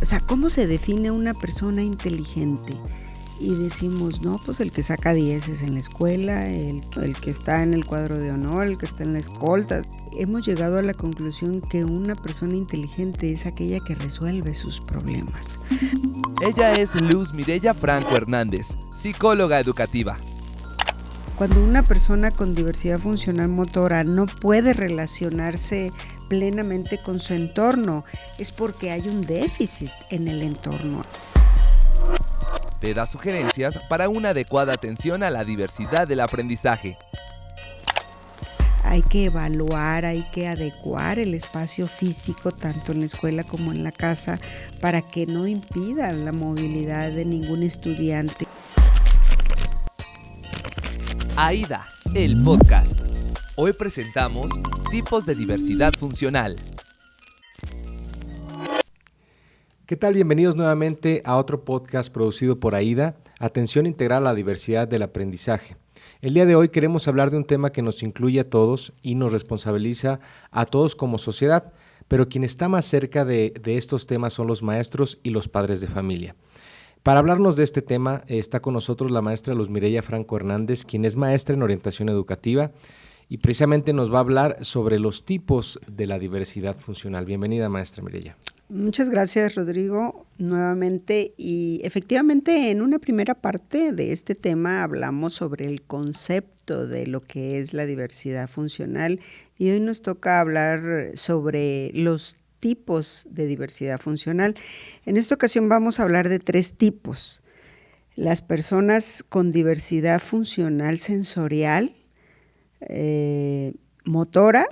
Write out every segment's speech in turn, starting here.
O sea, ¿cómo se define una persona inteligente? Y decimos, no, pues el que saca 10 en la escuela, el que está en el cuadro de honor, el que está en la escolta. Hemos llegado a la conclusión que una persona inteligente es aquella que resuelve sus problemas. Ella es Luz Mireya Franco Hernández, psicóloga educativa. Cuando una persona con diversidad funcional motora no puede relacionarse plenamente con su entorno, es porque hay un déficit en el entorno. Te da sugerencias para una adecuada atención a la diversidad del aprendizaje. Hay que evaluar, hay que adecuar el espacio físico, tanto en la escuela como en la casa, para que no impida la movilidad de ningún estudiante. AIDA, el podcast. Hoy presentamos tipos de diversidad funcional. ¿Qué tal? Bienvenidos nuevamente a otro podcast producido por AIDA, Atención Integral a la Diversidad del Aprendizaje. El día de hoy queremos hablar de un tema que nos incluye a todos y nos responsabiliza a todos como sociedad, pero quien está más cerca de estos temas son los maestros y los padres de familia. Para hablarnos de este tema está con nosotros la maestra Luz Mireya Franco Hernández, quien es maestra en orientación educativa y precisamente nos va a hablar sobre los tipos de la diversidad funcional. Bienvenida, maestra Mireya. Muchas gracias, Rodrigo, nuevamente. Y efectivamente, en una primera parte de este tema hablamos sobre el concepto de lo que es la diversidad funcional y hoy nos toca hablar sobre los tipos de diversidad funcional. En esta ocasión vamos a hablar de 3 tipos. Las personas con diversidad funcional sensorial, motora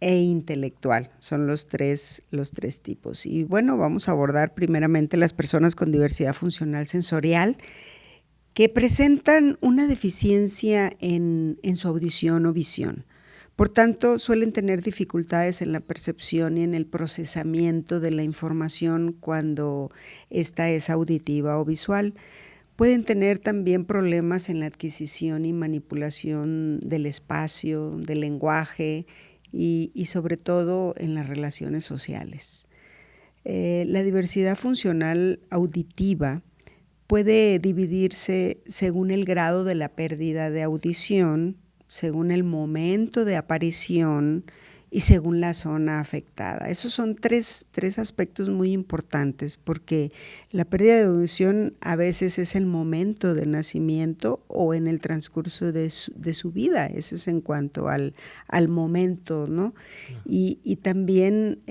e intelectual, son los tres tipos. Y bueno, vamos a abordar primeramente las personas con diversidad funcional sensorial que presentan una deficiencia en su audición o visión. Por tanto, suelen tener dificultades en la percepción y en el procesamiento de la información cuando esta es auditiva o visual. Pueden tener también problemas en la adquisición y manipulación del espacio, del lenguaje, y sobre todo en las relaciones sociales. La diversidad funcional auditiva puede dividirse según el grado de la pérdida de audición, según el momento de aparición y según la zona afectada. Esos son tres aspectos muy importantes porque la pérdida de audición a veces es el momento de nacimiento o en el transcurso de su vida. Eso es en cuanto al momento, ¿no? Y también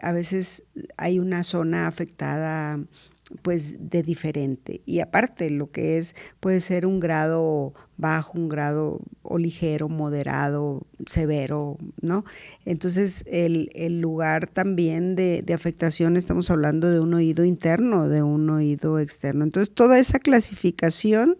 a veces hay una zona afectada pues de diferente, y aparte lo que es puede ser un grado bajo, un grado o ligero, moderado, severo, ¿no? Entonces el lugar también de afectación, estamos hablando de un oído interno, de un oído externo. Entonces toda esa clasificación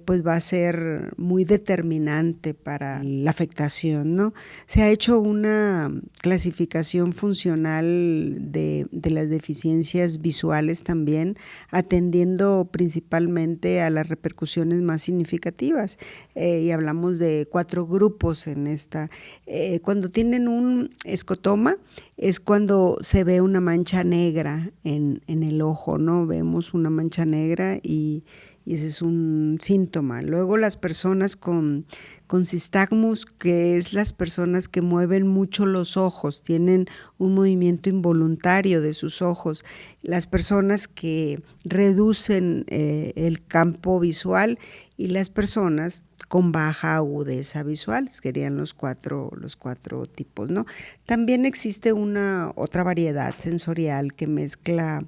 pues va a ser muy determinante para la afectación, ¿no? Se ha hecho una clasificación funcional de las deficiencias visuales también, atendiendo principalmente a las repercusiones más significativas. Y hablamos de 4 grupos en esta. Cuando tienen un escotoma es cuando se ve una mancha negra en el ojo, ¿no? Vemos una mancha negra y ese es un síntoma. Luego las personas con sistagmus, que es las personas que mueven mucho los ojos, tienen un movimiento involuntario de sus ojos. Las personas que reducen el campo visual y las personas con baja agudeza visual, serían los cuatro tipos, ¿no? También existe otra variedad sensorial que mezcla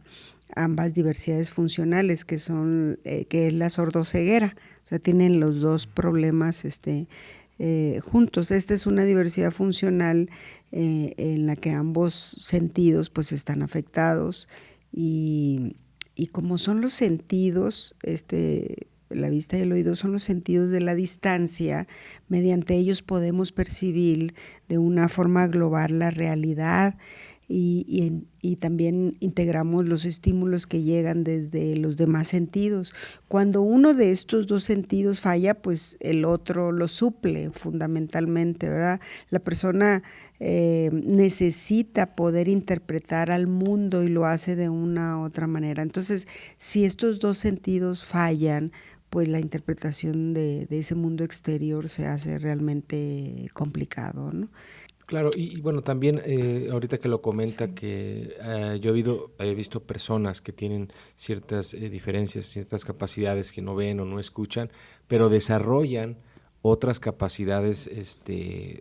ambas diversidades funcionales, que es la sordoceguera. O sea, tienen los 2 problemas juntos. Esta es una diversidad funcional en la que ambos sentidos pues están afectados y como son los sentidos, la vista y el oído son los sentidos de la distancia, mediante ellos podemos percibir de una forma global la realidad. y también integramos los estímulos que llegan desde los demás sentidos. Cuando uno de estos dos sentidos falla, pues el otro lo suple fundamentalmente, ¿verdad? La persona necesita poder interpretar al mundo y lo hace de una u otra manera. Entonces, si estos dos sentidos fallan, pues la interpretación de ese mundo exterior se hace realmente complicado, ¿no? Claro, y bueno, también ahorita que lo comenta, Sí. que yo he visto personas que tienen ciertas diferencias, ciertas capacidades que no ven o no escuchan, pero desarrollan otras capacidades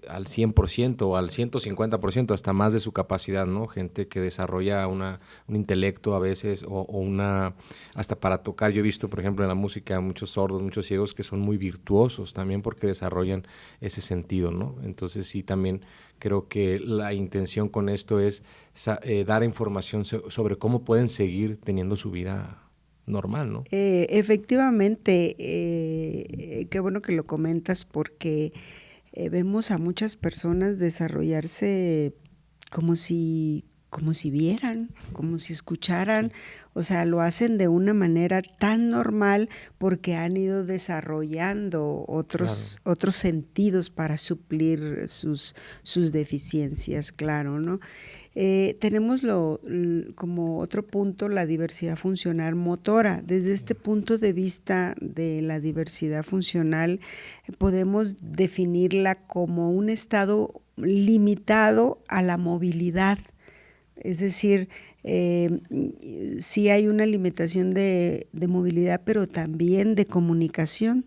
al 100% o al 150%, hasta más de su capacidad, ¿no? Gente que desarrolla un intelecto a veces o una, hasta para tocar. Yo he visto, por ejemplo, en la música muchos sordos, muchos ciegos que son muy virtuosos también porque desarrollan ese sentido, ¿no? Entonces sí, también creo que la intención con esto es dar información sobre cómo pueden seguir teniendo su vida normal, ¿no? Efectivamente, qué bueno que lo comentas porque vemos a muchas personas desarrollarse como si vieran, como si escucharan, Sí, o sea, lo hacen de una manera tan normal porque han ido desarrollando claro. otros sentidos para suplir sus deficiencias, claro, ¿no? Tenemos como otro punto la diversidad funcional motora. Desde este punto de vista de la diversidad funcional, podemos definirla como un estado limitado a la movilidad. Es decir, sí hay una limitación de movilidad, pero también de comunicación,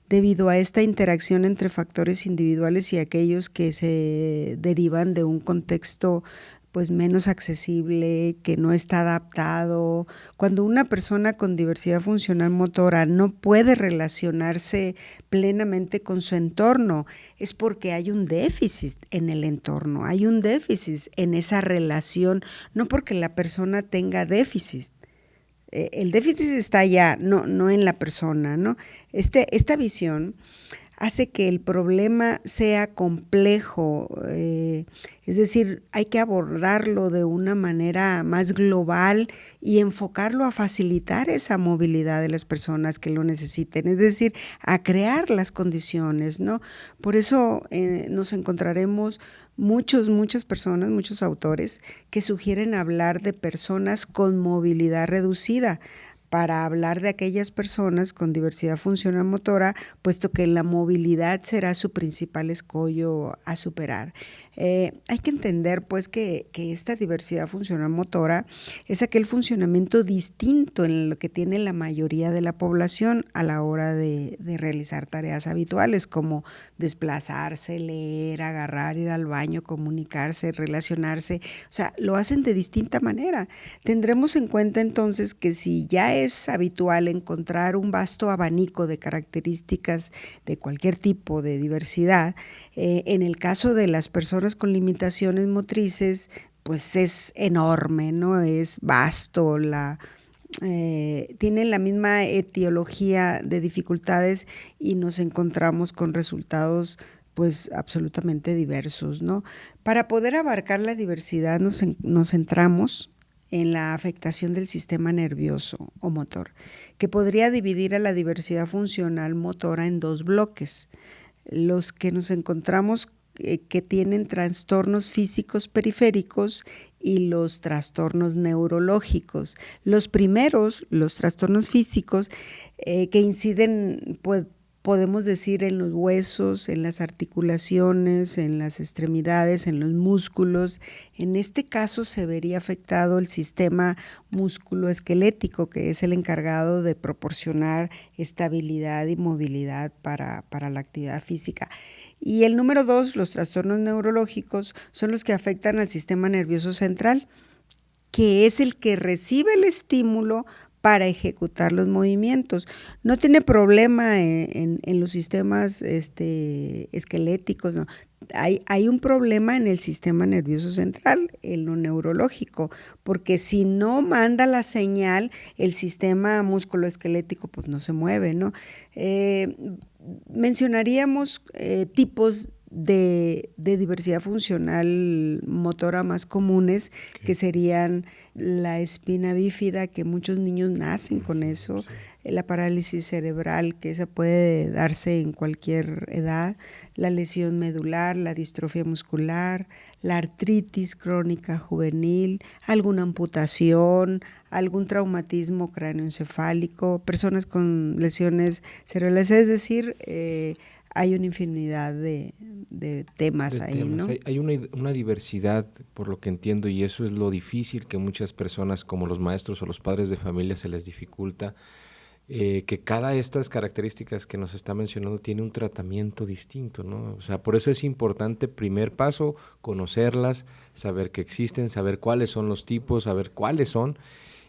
debido a esta interacción entre factores individuales y aquellos que se derivan de un contexto pues menos accesible, que no está adaptado. Cuando una persona con diversidad funcional motora no puede relacionarse plenamente con su entorno, es porque hay un déficit en el entorno, hay un déficit en esa relación, no porque la persona tenga déficit. El déficit está allá, no en la persona, ¿no? Esta visión hace que el problema sea complejo, es decir, hay que abordarlo de una manera más global y enfocarlo a facilitar esa movilidad de las personas que lo necesiten, es decir, a crear las condiciones, ¿no? Por eso nos encontraremos muchas personas, muchos autores que sugieren hablar de personas con movilidad reducida, para hablar de aquellas personas con diversidad funcional motora, puesto que la movilidad será su principal escollo a superar. Hay que entender pues que esta diversidad funcional motora es aquel funcionamiento distinto en lo que tiene la mayoría de la población a la hora de realizar tareas habituales como desplazarse, leer, agarrar, ir al baño, comunicarse, relacionarse, o sea, lo hacen de distinta manera. Tendremos en cuenta entonces que si ya es habitual encontrar un vasto abanico de características de cualquier tipo de diversidad, en el caso de las personas con limitaciones motrices, pues es enorme, ¿no? Es vasto, tienen la misma etiología de dificultades y nos encontramos con resultados pues absolutamente diversos, ¿no? Para poder abarcar la diversidad nos centramos en la afectación del sistema nervioso o motor, que podría dividir a la diversidad funcional motora en dos bloques. Los que nos encontramos que tienen trastornos físicos periféricos y los trastornos neurológicos. Los primeros, los trastornos físicos, que inciden, pues, podemos decir, en los huesos, en las articulaciones, en las extremidades, en los músculos. En este caso se vería afectado el sistema musculoesquelético, que es el encargado de proporcionar estabilidad y movilidad para la actividad física. Y el número 2, los trastornos neurológicos, son los que afectan al sistema nervioso central, que es el que recibe el estímulo para ejecutar los movimientos. No tiene problema en los sistemas esqueléticos, no. Hay un problema en el sistema nervioso central, en lo neurológico, porque si no manda la señal, el sistema musculoesquelético pues no se mueve, ¿no? Mencionaríamos tipos de diversidad funcional motora más comunes, que serían la espina bífida, que muchos niños nacen con eso, la parálisis cerebral, que esa puede darse en cualquier edad, la lesión medular, la distrofia muscular, la artritis crónica juvenil, alguna amputación, algún traumatismo cráneoencefálico, personas con lesiones cerebrales, es decir, hay una infinidad de temas ahí, ¿no? Hay una diversidad, por lo que entiendo, y eso es lo difícil que muchas personas, como los maestros o los padres de familia, se les dificulta, que cada estas características que nos está mencionando tiene un tratamiento distinto, ¿no? O sea, por eso es importante, primer paso, conocerlas, saber que existen, saber cuáles son los tipos, saber cuáles son,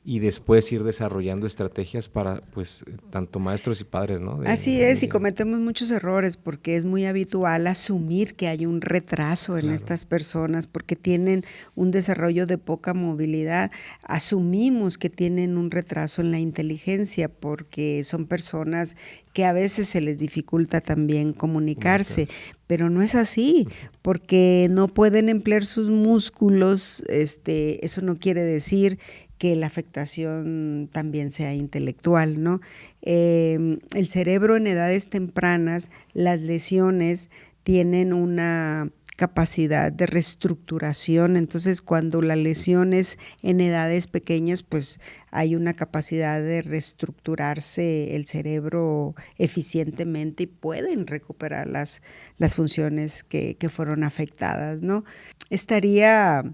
y después ir desarrollando estrategias para, pues, tanto maestros y padres, ¿no? Así es, y cometemos muchos errores porque es muy habitual asumir que hay un retraso en estas personas porque tienen un desarrollo de poca movilidad. Asumimos que tienen un retraso en la inteligencia porque son personas que a veces se les dificulta también comunicarse, pero no es así, porque no pueden emplear sus músculos, eso no quiere decir que la afectación también sea intelectual, ¿no? El cerebro en edades tempranas, las lesiones tienen una capacidad de reestructuración, entonces cuando la lesión es en edades pequeñas, pues hay una capacidad de reestructurarse el cerebro eficientemente y pueden recuperar las funciones que fueron afectadas, ¿no? Estaría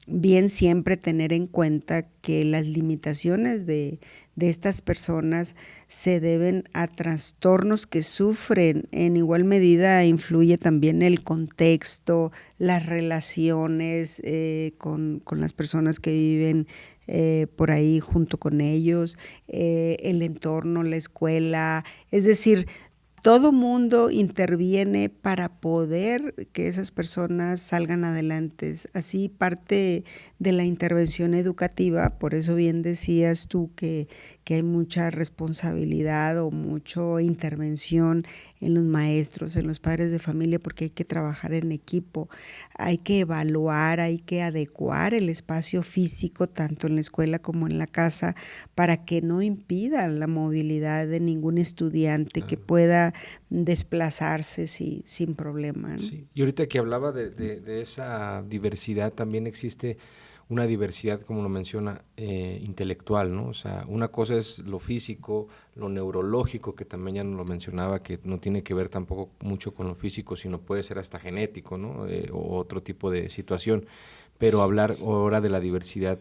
bien siempre tener en cuenta que las limitaciones de estas personas se deben a trastornos que sufren. En igual medida influye también el contexto, las relaciones con las personas que viven por ahí junto con ellos, el entorno, la escuela, es decir, todo mundo interviene para poder que esas personas salgan adelante. Así parte de la intervención educativa, por eso bien decías tú que hay mucha responsabilidad o mucha intervención en los maestros, en los padres de familia, porque hay que trabajar en equipo, hay que evaluar, hay que adecuar el espacio físico, tanto en la escuela como en la casa, para que no impida la movilidad de ningún estudiante, que pueda desplazarse sin problema, ¿no? Sí. Y ahorita que hablaba de esa diversidad, también existe una diversidad, como lo menciona, intelectual, ¿no? O sea, una cosa es lo físico, lo neurológico, que también ya nos lo mencionaba, que no tiene que ver tampoco mucho con lo físico, sino puede ser hasta genético, ¿no? O otro tipo de situación. Pero hablar ahora de la diversidad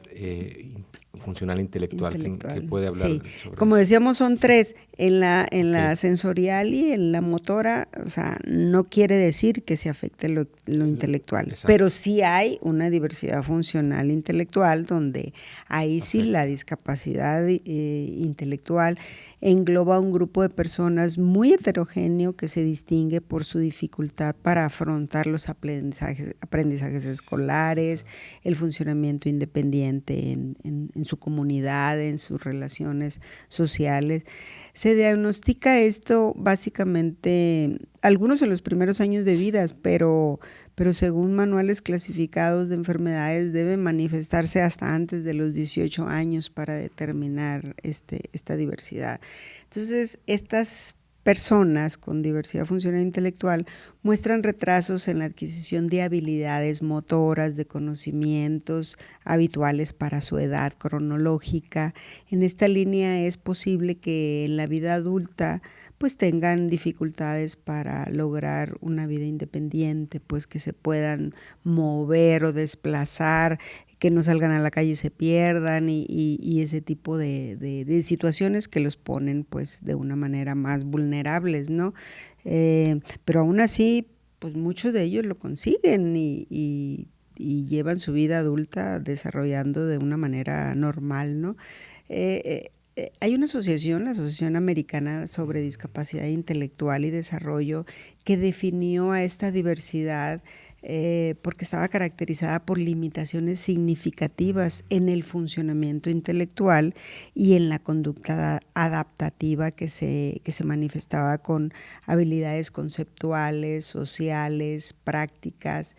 funcional intelectual. ¿Qué puede hablar sobre como eso? decíamos, son tres, en la sensorial y en la motora, o sea, no quiere decir que se afecte lo intelectual, Exacto. pero sí hay una diversidad funcional intelectual donde ahí sí la discapacidad intelectual engloba un grupo de personas muy heterogéneo que se distingue por su dificultad para afrontar los aprendizajes escolares, el funcionamiento independiente en su comunidad, en sus relaciones sociales. Se diagnostica esto básicamente algunos en los primeros años de vida, pero según manuales clasificados de enfermedades debe manifestarse hasta antes de los 18 años para determinar esta diversidad. Entonces, estas personas con diversidad funcional intelectual muestran retrasos en la adquisición de habilidades motoras, de conocimientos habituales para su edad cronológica. En esta línea es posible que en la vida adulta pues tengan dificultades para lograr una vida independiente, pues que se puedan mover o desplazar, que no salgan a la calle y se pierdan y ese tipo de situaciones que los ponen pues de una manera más vulnerables, ¿no? Pero aún así, pues muchos de ellos lo consiguen y llevan su vida adulta desarrollando de una manera normal, ¿no? Hay una asociación, la Asociación Americana sobre Discapacidad Intelectual y Desarrollo, que definió a esta diversidad porque estaba caracterizada por limitaciones significativas en el funcionamiento intelectual y en la conducta adaptativa que se manifestaba con habilidades conceptuales, sociales, prácticas,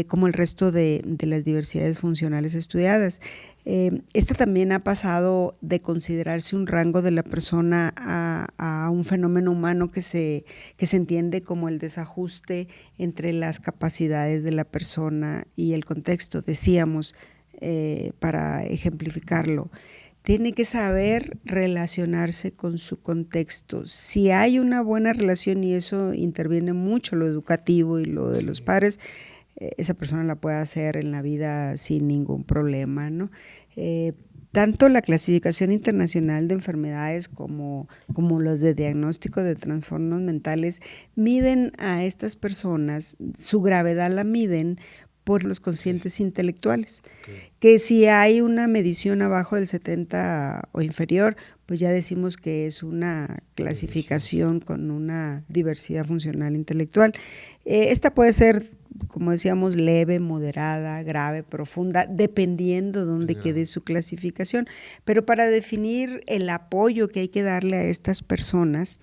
como el resto de las diversidades funcionales estudiadas. Esta también ha pasado de considerarse un rango de la persona a un fenómeno humano que se entiende como el desajuste entre las capacidades de la persona y el contexto. Decíamos, para ejemplificarlo, tiene que saber relacionarse con su contexto. Si hay una buena relación, y eso interviene mucho lo educativo y lo de los padres, esa persona la puede hacer en la vida sin ningún problema, ¿no? Tanto la clasificación internacional de enfermedades como los de diagnóstico de trastornos mentales miden a estas personas, su gravedad la miden por los cocientes intelectuales, que si hay una medición abajo del 70 o inferior, pues ya decimos que es una clasificación con una diversidad funcional intelectual. Esta puede ser, como decíamos, leve, moderada, grave, profunda, dependiendo de dónde quede su clasificación. Pero para definir el apoyo que hay que darle a estas personas,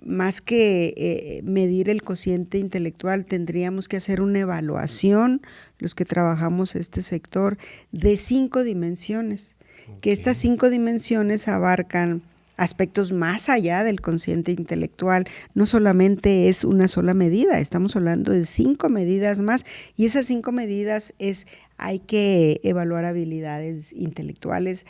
más que medir el cociente intelectual, tendríamos que hacer una evaluación, los que trabajamos este sector, de 5 dimensiones, que estas 5 dimensiones abarcan aspectos más allá del cociente intelectual. No solamente es una sola medida, estamos hablando de 5 medidas más, y esas 5 medidas hay que evaluar habilidades intelectuales,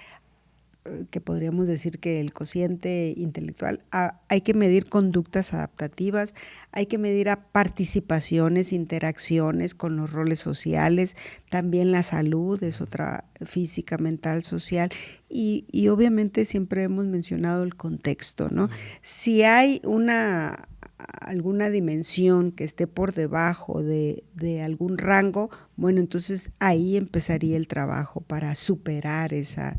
que podríamos decir que el cociente intelectual, hay que medir conductas adaptativas, hay que medir participaciones, interacciones con los roles sociales, también la salud es otra, física, mental, social, y obviamente siempre hemos mencionado el contexto, ¿no? Si hay alguna dimensión que esté por debajo de algún rango, bueno, entonces ahí empezaría el trabajo para superar esa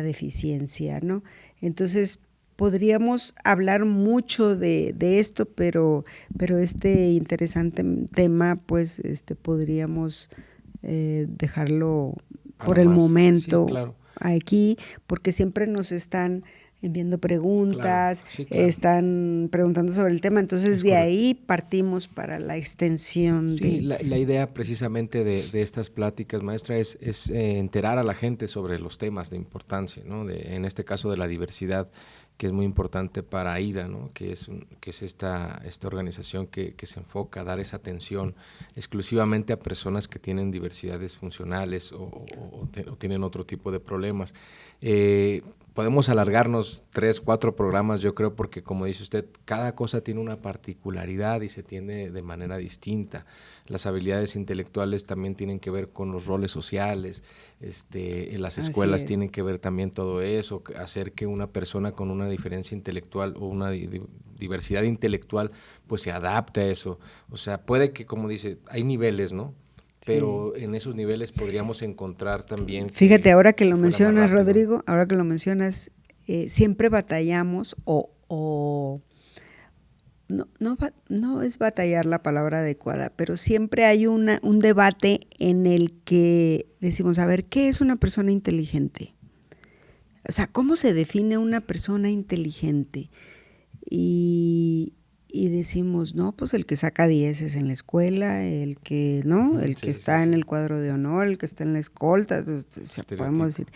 deficiencia, ¿no? Entonces, podríamos hablar mucho de esto, pero este interesante tema, pues, podríamos dejarlo por el momento, sí, claro, aquí, porque siempre nos están enviando preguntas, claro, sí, claro, están preguntando sobre el tema, entonces de ahí partimos para la extensión. Sí, la idea precisamente de estas pláticas, maestra, es enterar a la gente sobre los temas de importancia, ¿no? En este caso de la diversidad, que es muy importante para AIDA, ¿no? que es esta organización que se enfoca a dar esa atención exclusivamente a personas que tienen diversidades funcionales o tienen otro tipo de problemas. Podemos alargarnos 3, 4 programas, yo creo, porque como dice usted, cada cosa tiene una particularidad y se tiene de manera distinta. Las habilidades intelectuales también tienen que ver con los roles sociales, en las escuelas tienen que ver también todo eso, hacer que una persona con una diferencia intelectual o una diversidad intelectual pues se adapte a eso. O sea, puede que, como dice, hay niveles, ¿no? Pero sí, en esos niveles podríamos encontrar también… Fíjate, ahora que lo mencionas, Rodrigo, ahora que lo mencionas, siempre batallamos no es batallar la palabra adecuada, pero siempre hay un debate en el que decimos, a ver, ¿qué es una persona inteligente? O sea, ¿cómo se define una persona inteligente? Y decimos, no, pues el que saca 10 en la escuela, el que, ¿no? El que está en el cuadro de honor, el que está en la escolta, o sea, podemos decir.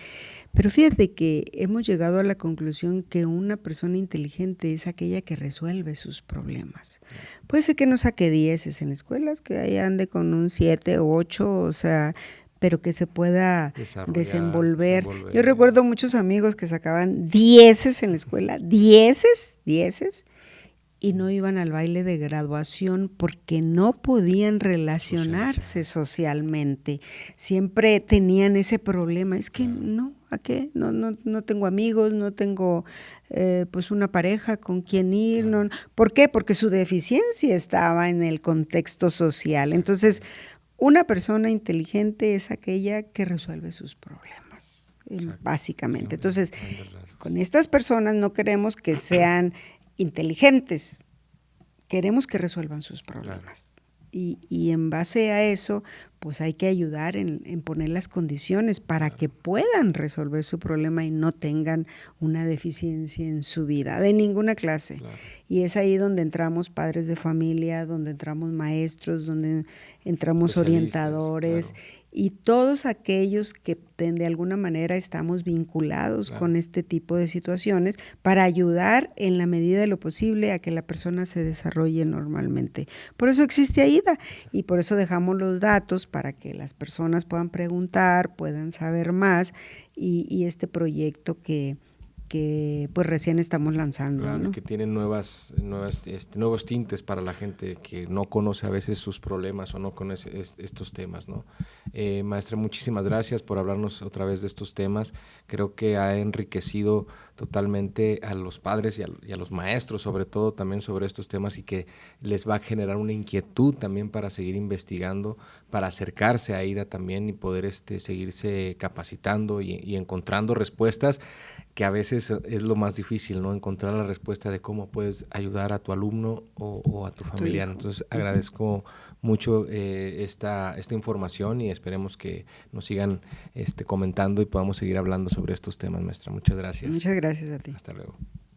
Pero fíjate que hemos llegado a la conclusión que una persona inteligente es aquella que resuelve sus problemas. Puede ser que no saque 10 en la escuela, es que ahí ande con un 7 o 8, o sea, pero que se pueda desenvolver. Yo recuerdo muchos amigos que sacaban 10 en la escuela, 10, y no iban al baile de graduación porque no podían relacionarse socialmente. Siempre tenían ese problema, es que no, ¿a qué? No tengo amigos, no tengo pues una pareja con quien ir. No. ¿Por qué? Porque su deficiencia estaba en el contexto social. Entonces, una persona inteligente es aquella que resuelve sus problemas, básicamente. Entonces, con estas personas no queremos que sean inteligentes, queremos que resuelvan sus problemas. Y en base a eso, pues hay que ayudar en poner las condiciones para que puedan resolver su problema y no tengan una deficiencia en su vida, de ninguna clase. Y es ahí donde entramos padres de familia, donde entramos maestros, donde entramos orientadores y todos aquellos que de alguna manera estamos vinculados con este tipo de situaciones para ayudar en la medida de lo posible a que la persona se desarrolle normalmente. Por eso existe AIDA y por eso dejamos los datos para que las personas puedan preguntar, puedan saber más y este proyecto que pues recién estamos lanzando. Claro, ¿no? que tienen nuevos tintes para la gente que no conoce a veces sus problemas o no conoce estos temas, ¿no? Maestra, muchísimas gracias por hablarnos otra vez de estos temas. Creo que ha enriquecido totalmente a los padres y a los maestros, sobre todo también sobre estos temas, y que les va a generar una inquietud también para seguir investigando, para acercarse a AIDA también y poder seguirse capacitando y encontrando respuestas, que a veces es lo más difícil, ¿no? Encontrar la respuesta de cómo puedes ayudar a tu alumno o a tu familiar. Entonces agradezco mucho esta información y esperemos que nos sigan comentando y podamos seguir hablando sobre estos temas, maestra. Muchas gracias. Muchas gracias a ti. Hasta luego.